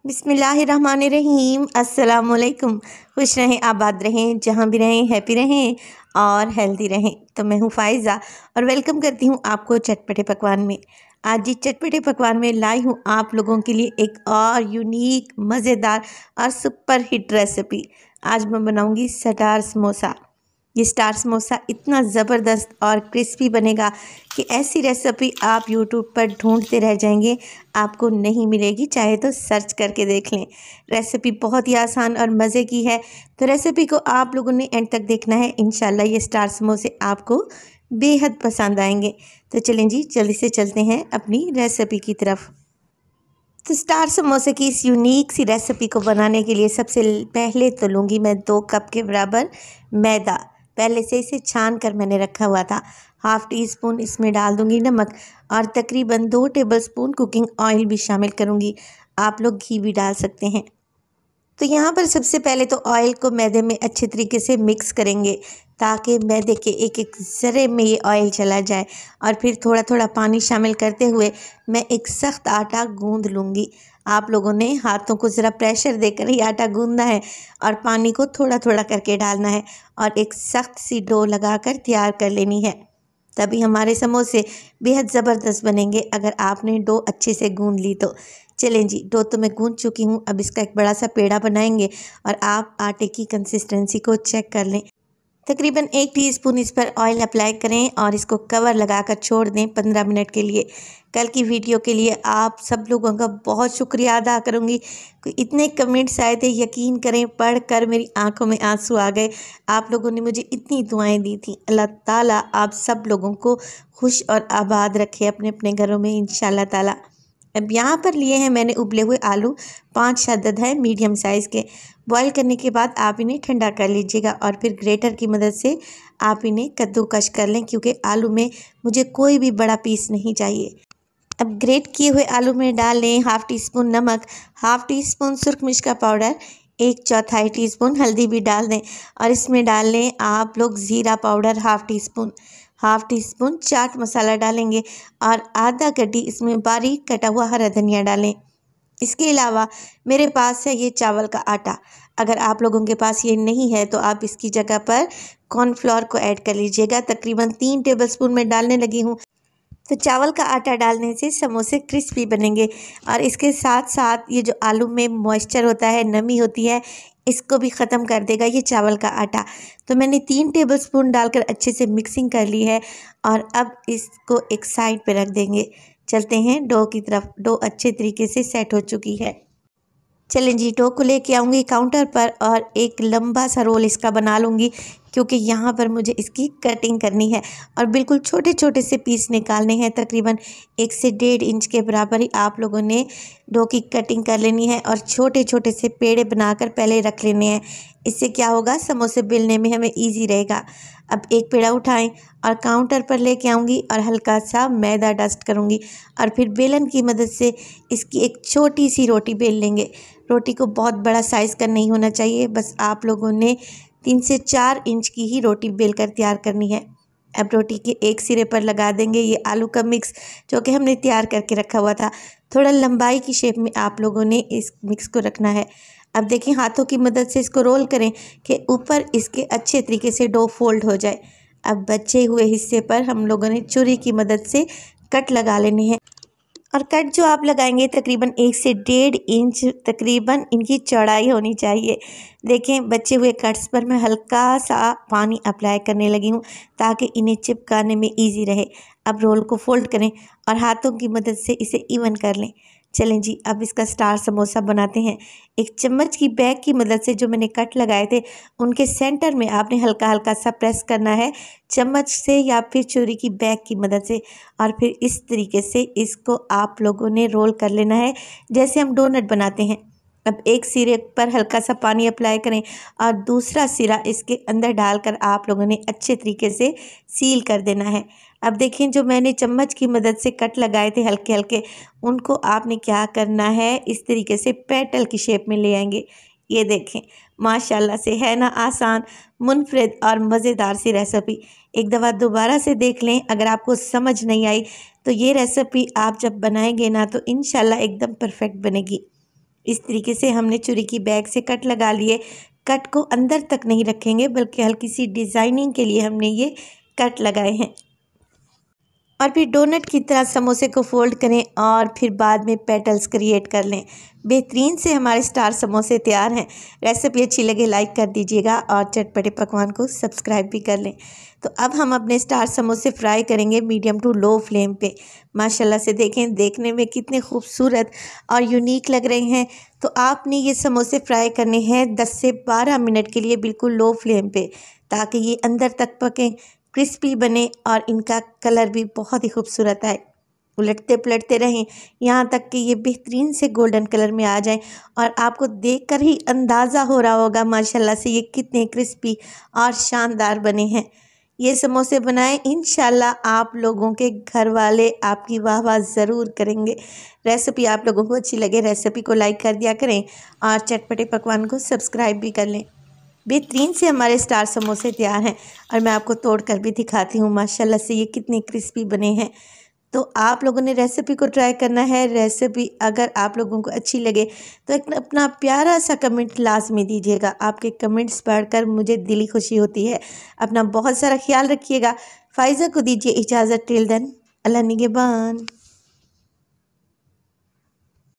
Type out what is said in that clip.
बिस्मिल्लाहिर्रहमानिर्रहीम। अस्सलाम वालेकुम। खुश रहें, आबाद रहें, जहाँ भी रहें हैप्पी रहें और हेल्दी रहें। तो मैं हूँ फ़ाइज़ा और वेलकम करती हूँ आपको चटपटे पकवान में। आज जी चटपटे पकवान में लाई हूँ आप लोगों के लिए एक और यूनिक मज़ेदार और सुपर हिट रेसिपी। आज मैं बनाऊँगी स्टार समोसा। ये स्टार समोसा इतना ज़बरदस्त और क्रिस्पी बनेगा कि ऐसी रेसिपी आप यूट्यूब पर ढूंढते रह जाएंगे, आपको नहीं मिलेगी। चाहे तो सर्च करके देख लें। रेसिपी बहुत ही आसान और मज़े की है, तो रेसिपी को आप लोगों ने एंड तक देखना है। इंशाल्लाह ये स्टार समोसे आपको बेहद पसंद आएंगे। तो चलें जी, जल्दी से चलते हैं अपनी रेसिपी की तरफ। तो स्टार समोसे की इस यूनिक सी रेसिपी को बनाने के लिए सबसे पहले तो लूँगी मैं 2 कप के बराबर मैदा। पहले से इसे छान कर मैंने रखा हुआ था। हाफ़ टी स्पून इसमें डाल दूँगी नमक और तकरीबन 2 टेबलस्पून कुकिंग ऑयल भी शामिल करूँगी। आप लोग घी भी डाल सकते हैं। तो यहाँ पर सबसे पहले तो ऑयल को मैदे में अच्छे तरीके से मिक्स करेंगे ताकि मैदे के एक एक ज़रे में ये ऑयल चला जाए, और फिर थोड़ा थोड़ा पानी शामिल करते हुए मैं एक सख्त आटा गूंद लूँगी। आप लोगों ने हाथों को ज़रा प्रेशर देकर ही आटा गूंदना है और पानी को थोड़ा थोड़ा करके डालना है और एक सख्त सी डो लगाकर तैयार कर लेनी है। तभी हमारे समोसे बेहद ज़बरदस्त बनेंगे अगर आपने डो अच्छे से गूंद ली तो। चलें जी, डो तो मैं गूंद चुकी हूँ। अब इसका एक बड़ा सा पेड़ा बनाएंगे और आप आटे की कंसिस्टेंसी को चेक कर लें। तकरीबन 1 टीस्पून इस पर ऑयल अप्लाई करें और इसको कवर लगाकर छोड़ दें 15 मिनट के लिए। कल की वीडियो के लिए आप सब लोगों का बहुत शुक्रिया अदा करूँगी। इतने कमेंट्स आए थे, यकीन करें पढ़कर मेरी आंखों में आंसू आ गए। आप लोगों ने मुझे इतनी दुआएं दी थी। अल्लाह ताला आप सब लोगों को खुश और आबाद रखे अपने अपने घरों में इंशाल्लाह ताला। अब यहाँ पर लिए हैं मैंने उबले हुए आलू, 5 अदद है मीडियम साइज़ के। बॉईल करने के बाद आप इन्हें ठंडा कर लीजिएगा और फिर ग्रेटर की मदद से आप इन्हें कद्दूकश कर लें, क्योंकि आलू में मुझे कोई भी बड़ा पीस नहीं चाहिए। अब ग्रेट किए हुए आलू में डाल लें हाफ़ टी स्पून नमक, हाफ़ टी स्पून सुरख मिर्च का पाउडर, 1/4 टीस्पून हल्दी भी डाल दें और इसमें डाल लें आप लोग ज़ीरा powder half teaspoon, half teaspoon चाट मसाला डालेंगे और आधा गड्डी इसमें बारीक कटा हुआ हरा धनिया डालें। इसके अलावा मेरे पास है ये चावल का आटा। अगर आप लोगों के पास ये नहीं है तो आप इसकी जगह पर कॉर्नफ्लोर को ऐड कर लीजिएगा। तकरीबन 3 टेबलस्पून में डालने लगी हूँ। तो चावल का आटा डालने से समोसे क्रिस्पी बनेंगे और इसके साथ साथ ये जो आलू में मॉइस्चर होता है, नमी होती है, इसको भी ख़त्म कर देगा ये चावल का आटा। तो मैंने 3 टेबलस्पून डालकर अच्छे से मिक्सिंग कर ली है और अब इसको एक साइड पे रख देंगे। चलते हैं डो की तरफ। डो अच्छे तरीके से सेट हो चुकी है। चलें जी, डो को लेके आऊँगी काउंटर पर और एक लंबा सा रोल इसका बना लूँगी, क्योंकि यहाँ पर मुझे इसकी कटिंग करनी है और बिल्कुल छोटे छोटे से पीस निकालने हैं। तकरीबन 1 से 1.5 इंच के बराबर ही आप लोगों ने डो की कटिंग कर लेनी है और छोटे छोटे से पेड़े बनाकर पहले रख लेने हैं। इससे क्या होगा, समोसे बेलने में हमें ईजी रहेगा। अब एक पेड़ा उठाएं और काउंटर पर लेके आऊँगी और हल्का सा मैदा डस्ट करूँगी और फिर बेलन की मदद से इसकी एक छोटी सी रोटी बेल लेंगे। रोटी को बहुत बड़ा साइज़ का नहीं होना चाहिए, बस आप लोगों ने 3 से 4 इंच की ही रोटी बेलकर तैयार करनी है। अब रोटी के एक सिरे पर लगा देंगे ये आलू का मिक्स जो कि हमने तैयार करके रखा हुआ था। थोड़ा लंबाई की शेप में आप लोगों ने इस मिक्स को रखना है। अब देखिए, हाथों की मदद से इसको रोल करें कि ऊपर इसके अच्छे तरीके से डो फोल्ड हो जाए। अब बचे हुए हिस्से पर हम लोगों ने छुरी की मदद से कट लगा लेने हैं और कट जो आप लगाएंगे तकरीबन 1 से 1.5 इंच तकरीबन इनकी चौड़ाई होनी चाहिए। देखें, बचे हुए कट्स पर मैं हल्का सा पानी अप्लाई करने लगी हूँ ताकि इन्हें चिपकाने में इजी रहे। अब रोल को फोल्ड करें और हाथों की मदद से इसे इवन कर लें। चलें जी, अब इसका स्टार समोसा बनाते हैं। एक चम्मच की बैग की मदद से जो मैंने कट लगाए थे उनके सेंटर में आपने हल्का हल्का सा प्रेस करना है चम्मच से या फिर छुरी की बैग की मदद से, और फिर इस तरीके से इसको आप लोगों ने रोल कर लेना है जैसे हम डोनट बनाते हैं। अब एक सिरे पर हल्का सा पानी अप्लाई करें और दूसरा सिरा इसके अंदर डालकर आप लोगों ने अच्छे तरीके से सील कर देना है। अब देखें, जो मैंने चम्मच की मदद से कट लगाए थे हल्के हल्के, उनको आपने क्या करना है, इस तरीके से पेटल की शेप में ले आएंगे। ये देखें, माशाल्लाह से है ना आसान, मुनफरिद और मज़ेदार सी रेसिपी। एक दफ़ा दोबारा से देख लें, अगर आपको समझ नहीं आई तो ये रेसिपी आप जब बनाएंगे ना तो इंशाल्लाह एकदम परफेक्ट बनेगी। इस तरीके से हमने छुरी की बैग से कट लगा लिए। कट को अंदर तक नहीं रखेंगे बल्कि हल्की सी डिज़ाइनिंग के लिए हमने ये कट लगाए हैं। और फिर डोनट की तरह समोसे को फोल्ड करें और फिर बाद में पेटल्स क्रिएट कर लें। बेहतरीन से हमारे स्टार समोसे तैयार हैं। रेसिपी अच्छी लगे लाइक कर दीजिएगा और चटपटे पकवान को सब्सक्राइब भी कर लें। तो अब हम अपने स्टार समोसे फ्राई करेंगे मीडियम टू लो फ्लेम पे। माशाल्लाह से देखें, देखने में कितने खूबसूरत और यूनिक लग रहे हैं। तो आपने ये समोसे फ्राई करने हैं 10 से 12 मिनट के लिए बिल्कुल लो फ्लेम पे, ताकि ये अंदर तक पकें, क्रिस्पी बने और इनका कलर भी बहुत ही खूबसूरत आए। उलटते पलटते रहें यहाँ तक कि ये बेहतरीन से गोल्डन कलर में आ जाएं। और आपको देखकर ही अंदाज़ा हो रहा होगा माशाल्लाह से ये कितने क्रिस्पी और शानदार बने हैं। ये समोसे बनाएं, इंशाल्लाह आप लोगों के घर वाले आपकी वाह वाह ज़रूर करेंगे। रेसिपी आप लोगों को अच्छी लगे रेसिपी को लाइक कर दिया करें और चटपटे पकवान को सब्सक्राइब भी कर लें। बेहतरीन से हमारे स्टार समोसे तैयार हैं और मैं आपको तोड़ कर भी दिखाती हूँ माशाल्लाह से ये कितने क्रिस्पी बने हैं। तो आप लोगों ने रेसिपी को ट्राई करना है। रेसिपी अगर आप लोगों को अच्छी लगे तो एक अपना प्यारा सा कमेंट लाजमी दीजिएगा। आपके कमेंट्स पढ़कर मुझे दिली खुशी होती है। अपना बहुत सारा ख्याल रखिएगा। फ़ाइज़ा को दीजिए इजाज़त। टिल देन, अल्लाह निगहबान।